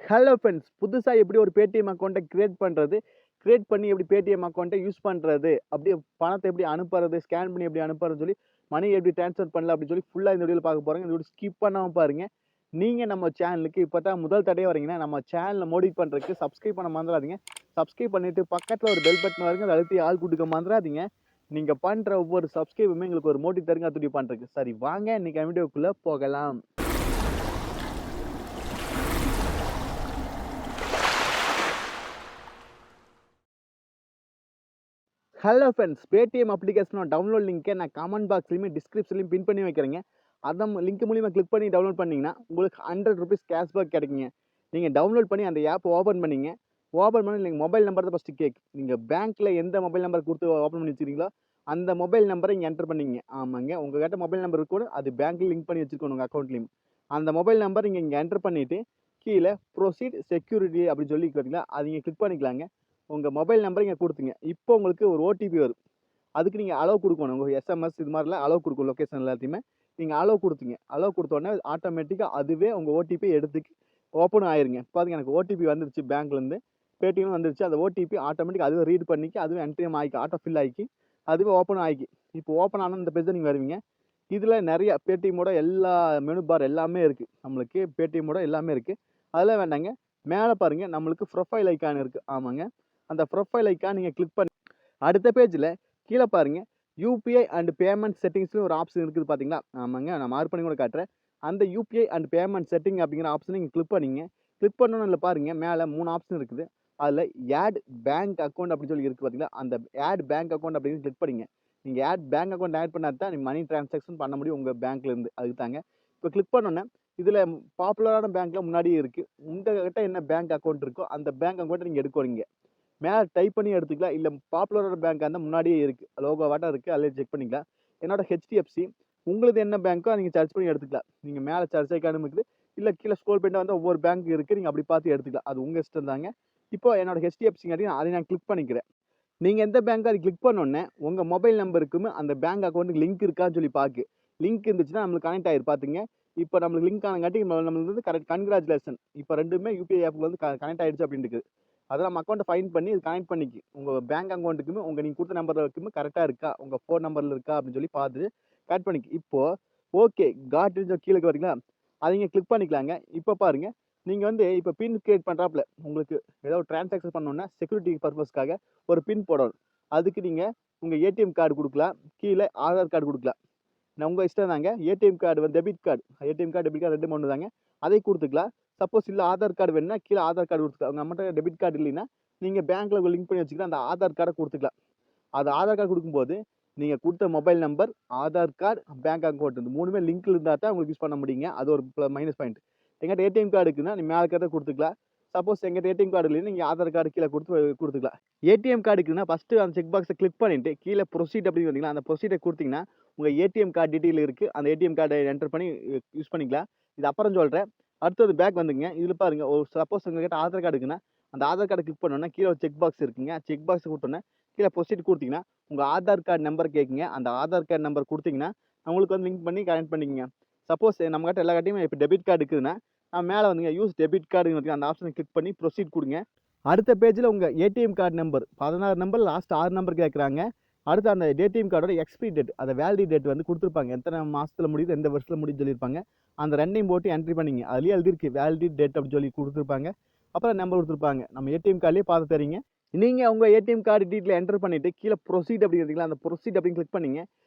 Hello friends, புதுசா எப்படி ஒரு பேடிஎம் அக்கவுண்ட்ட கிரியேட் பண்றது? கிரியேட் பண்ணி எப்படி பேடிஎம் அக்கவுண்ட்ட யூஸ் பண்றது? அப்படியே பணத்த எப்படி அனுப்புறது? ஸ்கேன் பண்ணி எப்படி அனுப்புறதுன்னு சொல்லி, மணி எப்படி ட்ரான்ஸ்ஃபர் பண்ணலாம் அப்படின்னு சொல்லி ஃபுல்லா இந்த வீடியோல பார்க்க போறோங்க. இந்த வீடியோ ஸ்கிப் பண்ணாம பாருங்க. நீங்க நம்ம சேனலுக்கு இப்ப தான் முதல் தடவையா வரீங்கன்னா, நம்ம சேனல மோடிஃபை பண்றதுக்கு சப்ஸ்கிரைப் பண்ண மறந்துறாதீங்க. சப்ஸ்கிரைப் பண்ணிட்டு பக்கத்துல ஒரு பெல் பட்டன் வருங்க. அத அழுத்தி ஆல் குடுக்க மறந்துறாதீங்க. நீங்க பண்ற ஒவ்வொரு சப்ஸ்கிரைபுமே எங்களுக்கு ஒரு மோட்டிவ் தருங்க அடுத்த வீடியோ பண்றதுக்கு. சரி வாங்க இன்னைக்கு வீடியோக்குள்ள போகலாம். ஹலோ ஃப்ரெண்ட்ஸ், பேடிஎம் அப்ளிகேஷனோட டவுன்லோட் லிங்க்கை நான் கமெண்ட் பாக்ஸ்லையுமே டிஸ்கிரிப்ஷன்லையும் பின் பண்ணி வைக்கிறேங்க. அந்த லிங்க் மூலியமா கிளிக் பண்ணி டவுன்லோட் பண்ணீங்கன்னா உங்களுக்கு ₹100 கேஷ்பேக் கிடைக்குங்க. நீங்கள் டவுன்லோட் பண்ணி அந்த ஆப் ஓப்பன் பண்ணீங்க. ஓப்பன் பண்ணி நீங்கள் மொபைல் நம்பர் தான் ஃபஸ்ட்டு கேட்கும். நீங்கள் பேங்க்கில் எந்த மொபைல் நம்பர் கொடுத்து ஓப்பன் பண்ணி வச்சுருக்கீங்களோ அந்த மொபைல் நம்பரை இங்கே என்டர் பண்ணீங்க. ஆமாங்க, உங்கள்கிட்ட மொபைல் நம்பர் இருக்கணும், அது பேங்க்கில் லிங்க் பண்ணி வச்சுருக்கணும் உங்கள் அக்கௌண்ட்லையும். அந்த மொபைல் நம்பர் இங்கே என்டர் பண்ணிவிட்டு கீழே ப்ரொசீட் செக்யூரிட்டி அப்படின்னு சொல்லி பார்த்தீங்களா, அது இங்கே கிளிக் பண்ணிக்கலாங்க. உங்கள் மொபைல் நம்பரை இங்கே கொடுத்துங்க. இப்போ உங்களுக்கு ஒரு ஓடிபி வரும். அதுக்கு நீங்கள் அலோவ் கொடுக்கணும். உங்கள் எஸ்எம்எஸ் இது மாதிரிலாம் அலோவ் கொடுக்கும். லொக்கேஷன் எல்லாத்தையுமே நீங்கள் அலோவ் கொடுத்தீங்க. அலோவ் கொடுத்தோடனே ஆட்டோமேட்டிக்காக அதுவே உங்கள் ஓடிபி எடுத்துக்கு ஓப்பன் ஆயிருங்க. பாருங்க, எனக்கு ஓடிபி வந்துருச்சு, பேங்க்லேருந்து பேடிஎம் வந்துருச்சு. அந்த ஓடிபி ஆட்டோமேட்டிக் அதுவே ரீட் பண்ணிக்கி அதுவே என்ட்ரியும் ஆகிக்கி ஆட்டோ ஃபில் ஆகிக்கி அதுவே ஓப்பன் ஆகிக்கி. இப்போ ஓப்பன் ஆனால் இந்த பேஜ் நீங்கள் வருவீங்க. இதில் நிறைய பேடிஎம்மோட எல்லா மெனு பார் எல்லாமே இருக்குது. நம்மளுக்கு பேடிஎம்மோட எல்லாமே இருக்குது. அதெல்லாம் வேண்டாங்க. மேலே பாருங்கள், நம்மளுக்கு ப்ரொஃபைல் ஐக்கான் இருக்குது. ஆமாங்க, அந்த ப்ரொஃபைல் ஐக்கான் நீங்கள் கிளிக் பண்ணி அடுத்த பேஜில் கீழே பாருங்கள், யூபிஐ அண்ட் பேமெண்ட் செட்டிங்ஸ்னு ஒரு ஆப்ஷன் இருக்குது பார்த்தீங்களா? ஆமாங்க, நான் மார்க் பண்ணி கூட காட்டுறேன். அந்த யூபிஐ அண்ட் பேமெண்ட் செட்டிங் அப்படிங்கிற ஆப்ஷனை நீங்கள் கிளிக் பண்ணிங்க. கிளிக் பண்ணணும் இல்லை பாருங்கள், மேலே 3 ஆப்ஷன் இருக்குது. அதில் ஆட் பேங்க் அக்கௌண்ட் அப்படின்னு சொல்லி இருக்குது பார்த்தீங்களா? அந்த ஆட் பேங்க் அக்கௌண்ட் அப்படின்னு கிளிக் பண்ணிங்க. நீங்கள் ஆட் பேங்க் அக்கௌண்ட் ஆட் பண்ணால் தான் நீங்கள் மணி ட்ரான்சாக்ஷன் பண்ண முடியும் உங்கள் பேங்க்லேருந்து. அதுக்கு தாங்க இப்போ கிளிக் பண்ணோன்னே இதில் பாப்புலரான பேங்க்கில் முன்னாடியே இருக்குது. உங்கள்கிட்ட என்ன பேங்க் அக்கௌண்ட் இருக்கோ அந்த பேங்க் அக்கௌண்ட்டை நீங்கள் எடுக்கிறீங்க. மேலே டைப் பண்ணி எடுத்துக்கலாம். இல்லை பாப்புலரான பேங்க் அந்த முன்னாடியே இருக்குது, லோகோவாட்டம் இருக்குது, அதிலே செக் பண்ணிக்கலாம். என்னோட ஹெச்டிஎஃப்சி. உங்களுக்கு என்ன பேங்க்கோ நீங்கள் சர்ச் பண்ணி எடுத்துக்கலாம். நீங்கள் மேலே சர்ச் ஐக்கானும் இருக்குது, இல்லை கீழே ஸ்க்ரோல் பண்ணிட்டு வந்து ஒவ்வொரு பேங்க் இருக்குது, நீங்கள் அப்படி பார்த்து எடுத்துக்கலாம். அது உங்கள் இஷ்டம் தாங்க. இப்போ என்னோட ஹெச்டிஎஃப்சிங்காட்டி அதை நான் கிளிக் பண்ணிக்கிறேன். நீங்கள் எந்த பேங்க் அது கிளிக் பண்ணோன்னே உங்கள் மொபைல் நம்பருக்குமே அந்த பேங்க் அக்கௌண்ட்டுக்கு லிங்க் இருக்கான்னு சொல்லி பார்க்கு. லிங்க் இருந்துச்சுன்னா நம்மளுக்கு கனெக்ட் ஆகிரு. பார்த்துங்க, இப்போ நம்மளுக்கு லிங்க் ஆனங்காட்டி நம்மளுக்கு வந்து கரெக்ட் கன்கிராச்சுலேஷன். இப்போ ரெண்டுமே யூபிஐ ஆப்புக்கு வந்து கனெக்ட் ஆகிடுச்சு அப்படின்னு இருக்குது. அதை நம்ம அக்கௌண்ட்டை ஃபைன் பண்ணி இது கனெக்ட் பண்ணிக்கி உங்கள் பேங்க் அக்கௌண்ட்டுக்குமே உங்கள் நீங்கள் கொடுத்த நம்பருக்குமே கரெக்டாக இருக்கா, உங்கள் ஃபோன் நம்பரில் இருக்கா அப்படின்னு சொல்லி பார்த்து கனெக்ட் பண்ணிக்கி. இப்போது ஓகே காட்டுன்னு கீழே வரீங்களா, அதை நீங்கள் கிளிக் பண்ணிக்கலாங்க. இப்போ பாருங்கள், நீங்கள் வந்து இப்போ பின் கிரியேட் பண்ணுறாப்புல உங்களுக்கு ஏதோ ட்ரான்சாக்ஷன் பண்ணோன்னா செக்யூரிட்டி பர்பஸ்க்காக ஒரு பின் போடணும். அதுக்கு நீங்கள் உங்கள் ஏடிஎம் கார்டு கொடுக்கலாம், கீழே ஆதார் கார்டு கொடுக்கலாம். நான் உங்கள் இஷ்டம் தாங்க. ஏடிஎம் கார்டு வந்து debit card, ATM card debit card ரெண்டு ஒன்று தாங்க, அதை கொடுத்துக்கலாம். சப்போஸ் இல்லை ஆதார் கார்டு வேணுன்னா கீழே ஆதார் கார்டு கொடுத்துக்கலாம். உங்கள் அம்மட்ட டெபிட் கார்டு இல்லைன்னா நீங்கள் பேங்க்கில் லிங்க் பண்ணி வச்சுக்கலாம், அந்த ஆதார் கார்டை கொடுத்துக்கலாம். அது ஆதார் கார்டு கொடுக்கும்போது நீங்கள் கொடுத்த mobile number, Aadhaar card, bank account இந்த மூணுமே லிங்க் இருந்தால் தான் உங்களுக்கு யூஸ் பண்ண முடியுங்க. அது ஒரு மைனஸ் பாயிண்ட். எங்கிட்ட ஏடிஎம் கார்டு இருக்குன்னா நீ மேலே இருக்கிறத கொடுத்துக்கலாம். சப்போஸ் எங்கிட்ட ஏடிஎம் கார்டு இல்லைன்னா நீங்கள் ஆதார் கார்டு கீழே கொடுத்துக்கலாம். ஏடிஎம் கார்டு இருக்குன்னா ஃபஸ்ட்டு அந்த செக் பாக்ஸை கிளிக் பண்ணிவிட்டு கீழே ப்ரொசீட் அப்படின்னு வந்தீங்கன்னா அந்த ப்ரொசீடை கொடுத்தீங்கன்னா உங்கள் ஏடிஎம் கார்டு டீட்டெயில் இருக்குது, அந்த ஏடிஎம் கார்டை என்டர் பண்ணி யூஸ் பண்ணிக்கலாம். இது அப்புறம் சொல்கிறேன். அடுத்தது பேக் வந்துங்க. இதில் பாருங்கள், ஒரு சப்போஸ் உங்கள்கிட்ட ஆதார் கார்டு இருக்குன்னா அந்த ஆதார் கார்டை கிளிக் பண்ணோன்னா கீழே ஒரு செக் பாக்ஸ் இருக்குங்க. செக் பாக்ஸ் கொடுத்தோன்னே கீழே ப்ரொசீட் கொடுத்தீங்கன்னா உங்கள் ஆதார் கார்டு நம்பர் கேட்குங்க. அந்த ஆதார் கார்டு நம்பர் கொடுத்தீங்கன்னா உங்களுக்கு வந்து லிங்க் பண்ணி கனெக்ட் பண்ணிக்கங்க. சப்போஸ் நம்மகிட்ட எல்லா கார்டையும் இப்போ டெபிட் கார்டு இருக்குதுன்னா மேலே வந்துங்க யூஸ் டெபிட் கார்டு அந்த ஆப்ஷனை கிளிக் பண்ணி ப்ரொசீட் கொடுங்க. அடுத்த பேஜில் உங்கள் ATM card number 16 number last 6 number கேட்குறாங்க. அடுத்து அந்த ஏடிஎம் கார்டோட எக்ஸ்பிரி டேட், அதை வேலிடி டேட் வந்து கொடுத்துருப்பாங்க. எத்தனை மாதத்தில் முடியுது, எந்த வருஷத்தில் முடியுது சொல்லியிருப்பாங்க. அந்த ரெண்டையும் போட்டு என்ட்ரி பண்ணிங்க. அதுலேயே எழுதிருக்கு வேலிடி டேட் அப்படின்னு சொல்லி கொடுத்துருப்பாங்க. அப்புறம் நம்பர் கொடுத்துருப்பாங்க. நம்ம ஏடிஎம் கார்டுலேயே பார்த்து தரீங்க. நீங்கள் உங்கள் ஏடிஎம் கார்டு டீட்டெயில் என்டர் பண்ணிவிட்டு கீழே ப்ரொசீட் அப்படிங்கிறீங்களா, அந்த ப்ரொசீட் அப்படின்னு கிளிக் பண்ணிங்க.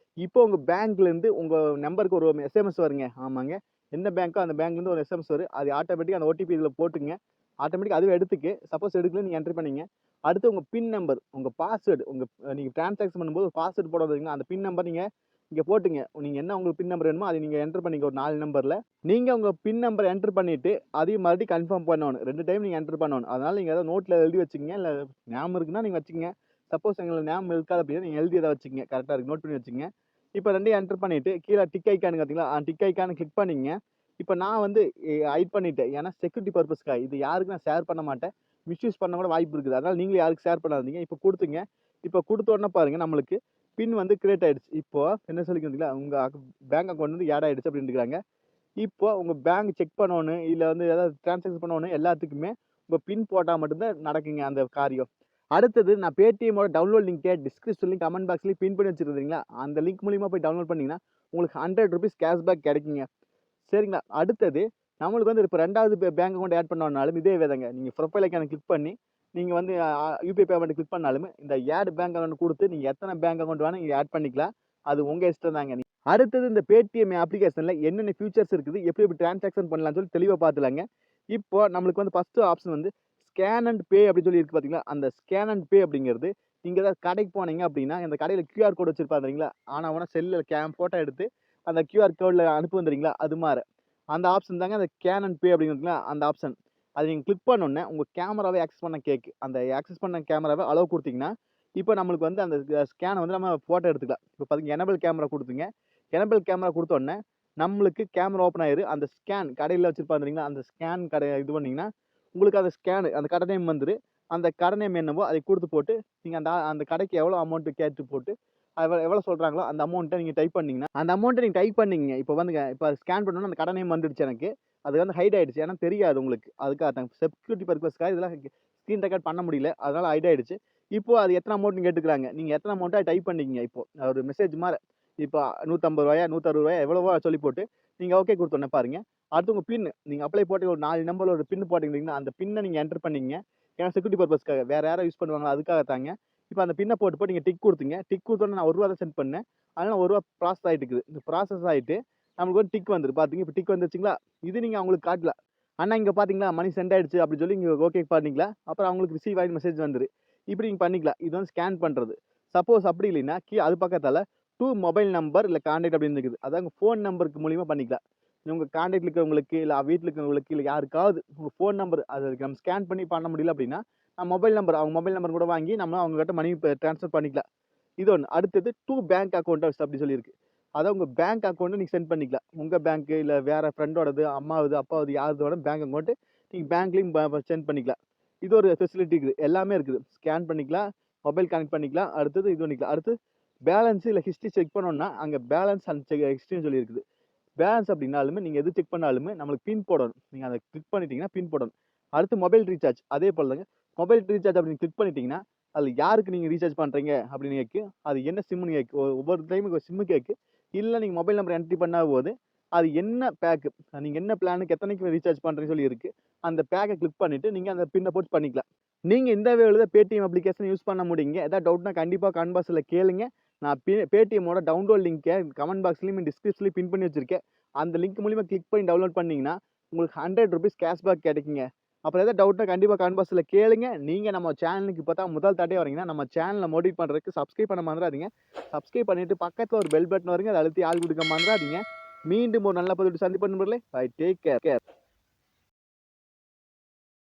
இப்போ உங்கள் பேங்க்லேருந்து உங்கள் நம்பருக்கு ஒரு எஸ்எம்எஸ் வருங்க. ஆமாங்க, எந்த பேங்க்கோ அந்த பேங்க்லேருந்து ஒரு எஸ்எம்எஸ் வரும். அது ஆட்டோமேட்டிக்காக அந்த ஓடிபி இதில் போட்டுங்க. ஆட்டோமேட்டிக் அதுவே எடுத்துக்கு. சப்போஸ் எடுக்கல நீங்கள் என்ட்ரி பண்ணிங்க. அடுத்து உங்கள் பின் நம்பர், உங்கள் பாஸ்வேர்டு, நீங்கள் ட்ரான்சாக்ஷன் பண்ணும்போது ஒரு பாஸ்வேர்டு போட வந்தீங்கன்னா அந்த பின் நம்பர் நீங்கள் இங்கே போட்டுங்க. நீங்கள் என்ன உங்களுக்கு பின் நம்பர் வேணுமோ அதை நீங்கள் என்டர் பண்ணிங்க. ஒரு 4 நம்பரில் நீங்கள் உங்கள் பின் நம்பர் என்டர் பண்ணிவிட்டு அதையும் மறுபடியும் கன்ஃபார்ம் பண்ணணும். 2 டைம் நீங்கள் என்டர் பண்ணணும். அதனால் நீங்கள் ஏதாவது நோட்டில் எழுதி வச்சுங்க, இல்லை ஞாபகம் இருக்குன்னா நீங்கள் வச்சுங்க. சப்போஸ் எங்களுக்கு ஞாபகம் இருக்காது அப்படின்னா நீங்கள் எழுதி எதாவது வச்சுங்க, கரெக்டாக இருக்குது, நோட் பண்ணி வச்சுங்க. இப்போ 2யும் என்டர் பண்ணிவிட்டு கீழே டிக் ஐக்கானு பார்த்தீங்களா, டிக் ஐக்கானு கிளிக் பண்ணிங்க. இப்போ நான் வந்து ஹைட் பண்ணிட்டேன், ஏன்னா செக்யூரிட்டி பர்பஸ்க்காக. இது யாருக்கு நான் ஷேர் பண்ண மாட்டேன், மிஸ்யூஸ் பண்ண கூட வாய்ப்பு இருக்குது. அதனால் நீங்களும் யாருக்கு ஷேர் பண்ணாதீங்க. இப்போ கொடுத்துங்க. இப்போ கொடுத்த உடனே பாருங்கள், நம்மளுக்கு பின் வந்து கிரியேட் ஆகிடுச்சு. இப்போ என்ன சொல்லிக்கிறீங்களா, உங்கள் பேங்க் அக்கௌண்ட் வந்து ஆட் ஆகிடுச்சு அப்படின்னு இருக்கிறாங்க. இப்போ உங்க பேங்க் செக் பண்ணணும், இல்ல வந்து ஏதாவது டிரான்சாக்ஷன் பண்ணணும் எல்லாத்துக்குமே உங்க பின் போட்டா மட்டும் தான் நடக்குங்க அந்த காரியம். அடுத்தது நான் Paytmஓட டவுன்லோட் லிங்க்க டிஸ்கிரிப்ஷன்லயும், கமெண்ட் பாக்ஸ்லயும் பின் பண்ணி வச்சிருக்கீங்களா? அந்த லிங்க் மூலியமா போய் டவுன்லோட் பண்ணீங்கன்னா, உங்களுக்கு ரூ. 100 கேஷ்பேக் கிடைக்குங்க. சரிங்களா? அடுத்தது நம்மளுக்கு வந்து இப்ப 2வது பேங்க் அக்கவுண்ட் ஆட் பண்ணணும்னாலும் இதே விதங்க. நீங்க ப்ரொஃபைல் ஐகான கிளிக் பண்ணி, நீங்க வந்து யுபிஐ பேமெண்ட் கிளிக் பண்ணாலுமே இந்த ஆட் பேங்க் அக்கவுண்ட் குடுத்து நீங்க எத்தன பேங்க் அக்கவுண்ட் வேணா நீங்க ஆட் பண்ணிக்கலாம். அது உங்க இஷ்டம் தாங்க. அடுத்தது இந்த Paytm அப்ளிகேஷன்ல என்னென்ன ஃபீச்சர்ஸ் இருக்குது, எப்படி எப்படி டிரான்சாக்ஷன் பண்ணலாம்னு சொல்லி தெளிவா பார்த்துலாங்க. இப்போ நம்மளுக்கு வந்து ஃபர்ஸ்ட் ஆப்ஷன் வந்து ஸ்கேன் அண்ட் பே அப்படின்னு சொல்லி இருக்கு பாத்தீங்களா? அந்த ஸ்கேன் அண்ட் பே அப்படிங்கிறது நீங்க ஏதாவது கடைக்கு போனீங்க அப்படின்னா, அந்த கடையில கியூஆர் கோட் வச்சிருப்பாங்க தெரியுங்களா? ஆனா உடனே செல்லுல போட்டோ எடுத்து அந்த கியூஆர் கோட்ல அனுப்புவோம் தெரியுங்களா? அது மாரி. அந்த ஆப்ஷன் தாங்க அந்த ஸ்கேன் அண்ட் பே அப்படிங்கிறதுல அந்த ஆப்ஷன். அத நீங்க கிளிக் பண்ண உடனே உங்க கேமராவை ஆக்சஸ் பண்ண கேக்கு. அந்த ஆக்சஸ் பண்ண கேமராவ அலோவ் குடுத்தீங்கன்னா, இப்போ நம்மளுக்கு வந்து அந்த ஸ்கேன வந்து நம்ம போட்டோ எடுத்துக்கலாம். இப்போ பாத்தீங்க எனபிள் கேமரா குடுத்துங்க. எனபிள் கேமரா குடுத்த உடனே நம்மளுக்கு கேமரா ஓப்பன் ஆயிரும். அந்த ஸ்கேன் கடையில வச்சிருப்பாங்க தெரியுங்களா? அந்த ஸ்கேன் கடை இது பண்ணீங்கன்னா, உங்களுக்கு அந்த ஸ்கேன் அந்த கடை நேம் வந்துரும். அந்த கடை நேம் என்னவோ அதை குடுத்து போட்டு, நீங்க அந்த அந்த கடைக்கு எவ்வளோ அமௌண்ட் கேட்டு போட்டு, எவ்வளோ சொல்றாங்களோ அந்த அமௌண்ட்ட நீங்க டைப் பண்ணீங்கன்னா, அந்த அமௌண்ட்ட நீங்க டைப் பண்ணீங்க. இப்போ வந்துங்க இப்போ ஸ்கேன் பண்ணோனே அந்த கடை நேம் வந்துடுச்சு எனக்கு. அது வந்து ஹைட் ஆயிடுச்சு. ஏன்னா தெரியாது உங்களுக்கு. அதுக்காக தான் செக்யூரிட்டி பர்ப்பஸ்க்காக இதெல்லாம் ஸ்க்ரீன் ரெக்கார்ட் பண்ண முடியல. அதனால ஹைட் ஆயிடுச்சு. இப்போ அது எத்தனை அமௌண்ட்னு கேட்டுக்கிறாங்க. நீங்க எத்தனை அமௌண்ட்டா டைப் பண்ணிக்கங்க இப்போ. ஒரு மெசேஜ் மாரி. இப்போ ரூ. 150 ரூ. 160 எவ்வளவோ சொல்லி போட்டு, நீங்க ஓகே குடுத்தோனே பாருங்க. அடுத்து உங்க பின். நீங்க அப்ளை போட்டு ஒரு 4 நம்பர்ல ஒரு பின் போட்டீங்கன்னா, அந்த பின்ன நீங்க என்டர் பண்ணீங்க. ஏன்னா செக்யூரிட்டி பர்ப்பஸ்க்காக. வேற யாரோ யூஸ் பண்ணுவாங்களா அதுக்காக தாங்க. இப்போ அந்த பின்ன போட்டு நீங்க டிக் குடுத்தீங்க. டிக் குடுத்தோனே நான் ரூ. 1 தான் சென்ட் பண்ணேன். அதனால ரூ. 1 ப்ராசஸ் ஆயிட்டு இருக்குது. இந்த ப்ராசஸ் ஆயிட்டு நமக்கு வந்து டிக் வந்துரும். பாத்தீங்க இப்போ டிக் வந்துருச்சுங்களா? இது நீங்க அவங்களுக்கு காட்டல. அண்ணா இங்க பாத்தீங்களா மணி சென்ட் ஆயிடுச்சு அப்படின்னு சொல்லி நீங்க ஓகே பண்ணிக்கலாம். அப்புறம் அவங்களுக்கு ரிசீவ் ஆயி மெசேஜ் வந்துரும். இப்படி நீங்க பண்ணிக்கலாம். இது வந்து ஸ்கேன் பண்றது. சப்போஸ் அப்படி இல்லைன்னா, அது பக்கத்தால டூ மொபைல் நம்பர் இல்ல கான்டாக்ட் அப்படின்னு இருக்குது. அதாவது உங்க ஃபோன் நம்பருக்கு மூலியமா பண்ணிக்கலாம். உங்க கான்டாக்ட்ல இருக்கிறவங்களுக்கு, இல்ல வீட்ல இருக்கிறவங்களுக்கு, இல்ல யாருக்காவது உங்க ஃபோன் நம்பர் அத நம்ம ஸ்கேன் பண்ணி பண்ண முடியல அப்படின்னா, மொபைல் நம்பர் அவங்க மொபைல் நம்பர் கூட வாங்கி நம்ம அவங்க கிட்ட மணி ட்ரான்ஸ்ஃபர் பண்ணிக்கலாம். இது ஒண்ணு. அடுத்தது 2 பேங்க் அக்கவுண்டர்ஸ் அப்படி சொல்லியிருக்கு. அதாவது உங்க பேங்க் அக்கவுண்ட் நீங்க சென்ட் பண்ணிக்கலாம். உங்க பேங்க் இல்ல வேற ஃப்ரெண்டோடது, அம்மாவுது, அப்பாவுது யாருதோட பேங்க் அக்கவுண்ட் நீங்க பேங்க்லயும் சென்ட் பண்ணிக்கலாம். இது ஒரு ஃபெசிலிட்டி இருக்குது. எல்லாமே இருக்குது. ஸ்கேன் பண்ணிக்கலாம், மொபைல் கனெக்ட் பண்ணிக்கலாம். அடுத்தது இது பண்ணிக்கலாம். அடுத்து பேலன்ஸ் இல்ல ஹிஸ்டரி செக் பண்ணணும்னா, அங்க பேலன்ஸ் அண்ட் ஹிஸ்டரின்னு சொல்லி இருக்குது. பேலன்ஸ் அப்படின்னாலுமே நீங்க எது செக் பண்ணாலுமே நம்மளுக்கு பின் போடணும். நீங்க அத கிளிக் பண்ணிட்டீங்கன்னா பின் போடணும். அடுத்து மொபைல் ரீசார்ஜ் அதே போல தாங்க. மொபைல் ரீசார்ஜ் அப்படின்னு கிளிக் பண்ணிட்டீங்கன்னா, அதுல யாருக்கு நீங்க ரீசார்ஜ் பண்றீங்க அப்படின்னு கேக்கும். அது என்ன சிம்னு கேக்கும். ஒவ்வொரு டைமுக்கு ஒரு சிம் கேக்கு. இல்ல நீங்க மொபைல் நம்பர் என்ட்ரி பண்ணா போது, அது என்ன பேக் நீங்க என்ன பிளானுக்கு எத்தனைக்கு ரீசார்ஜ் பண்றீங்கன்னு சொல்லி இருக்கு. அந்த பேக்க கிளிக் பண்ணிட்டு நீங்க அந்த பின்ன போட்டு பண்ணிக்கலாம். நீங்க இந்த வேல தான் Paytm அப்ளிகேஷன் யூஸ் பண்ண முடியுங்க. ஏதாவது டவுட்னா கண்டிப்பா கமெண்ட் பாக்ஸ்ல கேளுங்க. நான் Paytmஓட டவுன்லோட் லிங்க்க கமெண்ட் பாக்ஸ்லயும் டிஸ்கிரிப்ஷன்லயும் பின் பண்ணி வச்சிருக்கேன். அந்த லிங்க் மூலியமா கிளிக் பண்ணி டவுன்லோட் பண்ணீங்கன்னா, உங்களுக்கு ரூ. 100 கேஷ்பேக் கிடைக்குங்க. அப்புறம் ஏதாவது டவுட்னா கண்டிப்பா கமெண்ட் பாக்ஸ்ல கேளுங்க. நீங்க நம்ம சேனலுக்கு இப்ப தான் முதல் தடவையா வரீங்கன்னா, நம்ம சேனல மோட்டிவேட் பண்றதுக்கு சப்ஸ்கிரைப் பண்ண மறந்துறாதீங்க. சப்ஸ்கிரைப் பண்ணிட்டு பக்கத்துல ஒரு பெல் பட்டன் வருங்க. அத அழுத்தி ஆல் குடுக்க மறந்துறாதீங்க. மீண்டும் ஒரு நல்ல பதிவோடு சந்திப்போம் நண்பர்களே. Bye take care.